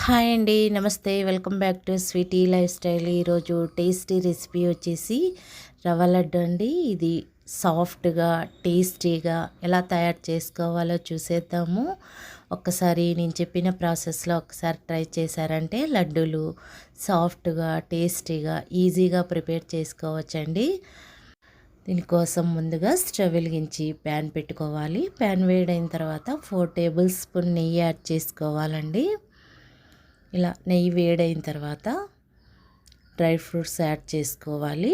Hi అండి, నమస్తే. Welcome back to Sweety Lifestyle. ఈరోజు టేస్టీ రెసిపీ వచ్చేసి రవ్వ లడ్డు అండి. ఇది సాఫ్ట్గా టేస్టీగా ఎలా తయారు చేసుకోవాలో చూసేద్దాము. ఒక్కసారి నేను చెప్పిన ప్రాసెస్లో ఒకసారి ట్రై చేశారంటే లడ్డూలు సాఫ్ట్గా టేస్టీగా ఈజీగా ప్రిపేర్ చేసుకోవచ్చండి. దీనికోసం ముందుగా స్టవ్ వెలిగించి ప్యాన్ పెట్టుకోవాలి. ప్యాన్ వేడైన తర్వాత 4 టేబుల్ స్పూన్ నెయ్యి యాడ్ చేసుకోవాలండి. ఇలా నెయ్యి వేడైన తర్వాత డ్రై ఫ్రూట్స్ యాడ్ చేసుకోవాలి.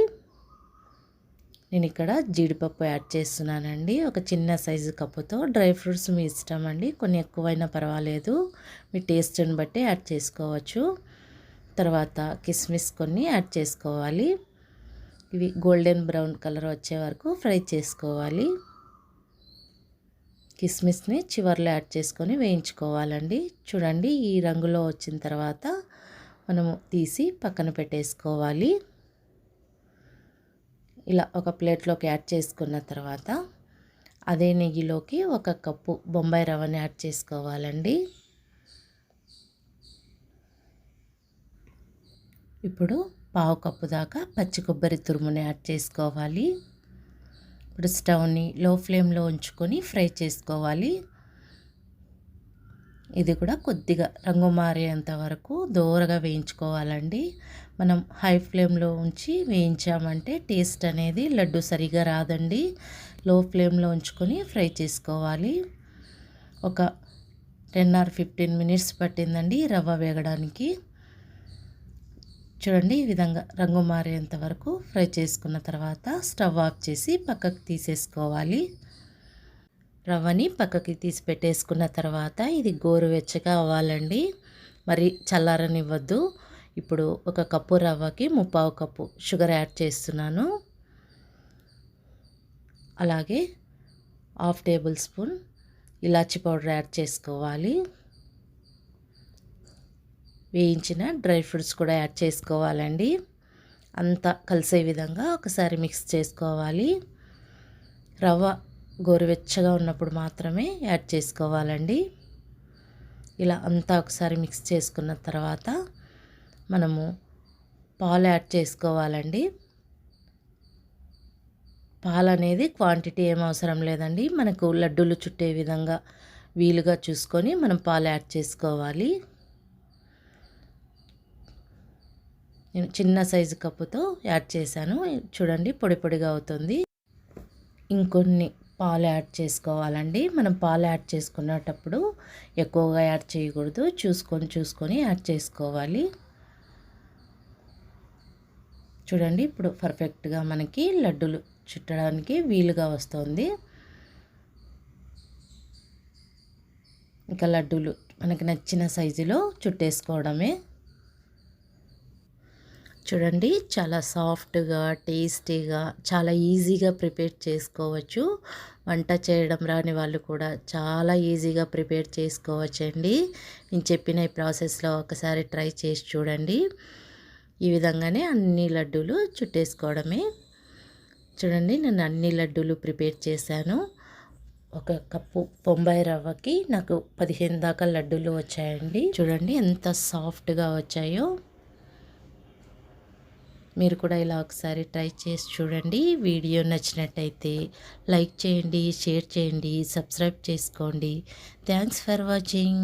నేను ఇక్కడ జీడిపప్పు యాడ్ చేస్తున్నానండి. ఒక చిన్న సైజు కప్పుతో. డ్రై ఫ్రూట్స్ మీ ఇష్టం అండి, కొన్ని ఎక్కువైనా పర్వాలేదు, మీ టేస్ట్ని బట్టి యాడ్ చేసుకోవచ్చు. తర్వాత కిస్మిస్ కొన్ని యాడ్ చేసుకోవాలి. ఇవి గోల్డెన్ బ్రౌన్ కలర్ వచ్చే వరకు ఫ్రై చేసుకోవాలి. కిస్మిస్ని చివర్లో యాడ్ చేసుకొని వేయించుకోవాలండి. చూడండి, ఈ రంగులో వచ్చిన తర్వాత మనము తీసి పక్కన పెట్టేసుకోవాలి. ఇలా ఒక ప్లేట్లోకి యాడ్ చేసుకున్న తర్వాత అదే నెయ్యిలోకి 1 కప్పు బొంబాయి రవ్వని యాడ్ చేసుకోవాలండి. ఇప్పుడు 1/2 కప్పు దాకా పచ్చి కొబ్బరి తురుముని యాడ్ చేసుకోవాలి. ఇప్పుడు స్టవ్ని లో ఫ్లేమ్లో ఉంచుకొని ఫ్రై చేసుకోవాలి. ఇది కూడా కొద్దిగా రంగు మారేంత వరకు దోరగా వేయించుకోవాలండి. మనం హై ఫ్లేమ్లో ఉంచి వేయించామంటే టేస్ట్ అనేది లడ్డు సరిగా రాదండి. లో ఫ్లేమ్లో ఉంచుకొని ఫ్రై చేసుకోవాలి. ఒక 10 or 15 మినిట్స్ పట్టిందండి రవ్వ వేగడానికి. చూడండి, ఈ విధంగా రంగు మారేంత వరకు ఫ్రై చేసుకున్న తర్వాత స్టవ్ ఆఫ్ చేసి పక్కకు తీసేసుకోవాలి. రవ్వని పక్కకి తీసి పెట్టేసుకున్న తర్వాత ఇది గోరువెచ్చగా అవ్వాలండి, మరి చల్లారనివ్వద్దు. ఇప్పుడు 1 కప్పు రవ్వకి 3/4 కప్పు షుగర్ యాడ్ చేస్తున్నాను. అలాగే 1/2 టేబుల్ స్పూన్ ఇలాచీ పౌడర్ యాడ్ చేసుకోవాలి. వేయించిన డ్రై ఫ్రూట్స్ కూడా యాడ్ చేసుకోవాలండి. అంతా కలిసే విధంగా ఒకసారి మిక్స్ చేసుకోవాలి. రవ్వ గోరువెచ్చగా ఉన్నప్పుడు మాత్రమే యాడ్ చేసుకోవాలండి. ఇలా అంతా ఒకసారి మిక్స్ చేసుకున్న తర్వాత మనము పాలు యాడ్ చేసుకోవాలండి. పాలు అనేది క్వాంటిటీ ఏం అవసరం లేదండి, మనకు లడ్డూలు చుట్టే విధంగా వీలుగా చూసుకొని మనం పాలు యాడ్ చేసుకోవాలి. నేను చిన్న సైజు కప్పుతో యాడ్ చేశాను. చూడండి, పొడి పొడిగా అవుతుంది. ఇంకొన్ని పాలు యాడ్ చేసుకోవాలండి. మనం పాలు యాడ్ చేసుకునేటప్పుడు ఎక్కువగా యాడ్ చేయకూడదు, చూసుకొని యాడ్ చేసుకోవాలి. చూడండి, ఇప్పుడు పర్ఫెక్ట్గా మనకి లడ్డూలు చుట్టడానికి వీలుగా వస్తుంది. ఇంకా లడ్డూలు మనకి నచ్చిన సైజులో చుట్టేసుకోవడమే. చూడండి, చాలా సాఫ్ట్గా టేస్టీగా చాలా ఈజీగా ప్రిపేర్ చేసుకోవచ్చు. వంట చేయడం రాని వాళ్ళు కూడా చాలా ఈజీగా ప్రిపేర్ చేసుకోవచ్చండి. నేను చెప్పిన ఈ ప్రాసెస్లో ఒకసారి ట్రై చేసి చూడండి. ఈ విధంగానే అన్ని లడ్డూలు చుట్టేసుకోవడమే. చూడండి, నేను అన్ని లడ్డూలు ప్రిపేర్ చేశాను. 1 కప్పు బొంబాయి రవ్వకి నాకు 15 దాకా లడ్డూలు వచ్చాయండి. చూడండి ఎంత సాఫ్ట్గా వచ్చాయో. మీరు కూడా ఇలా ఒకసారి ట్రై చేసి చూడండి. వీడియో నచ్చినట్టయితే లైక్ చేయండి, షేర్ చేయండి, సబ్స్క్రైబ్ చేసుకోండి. Thanks for watching.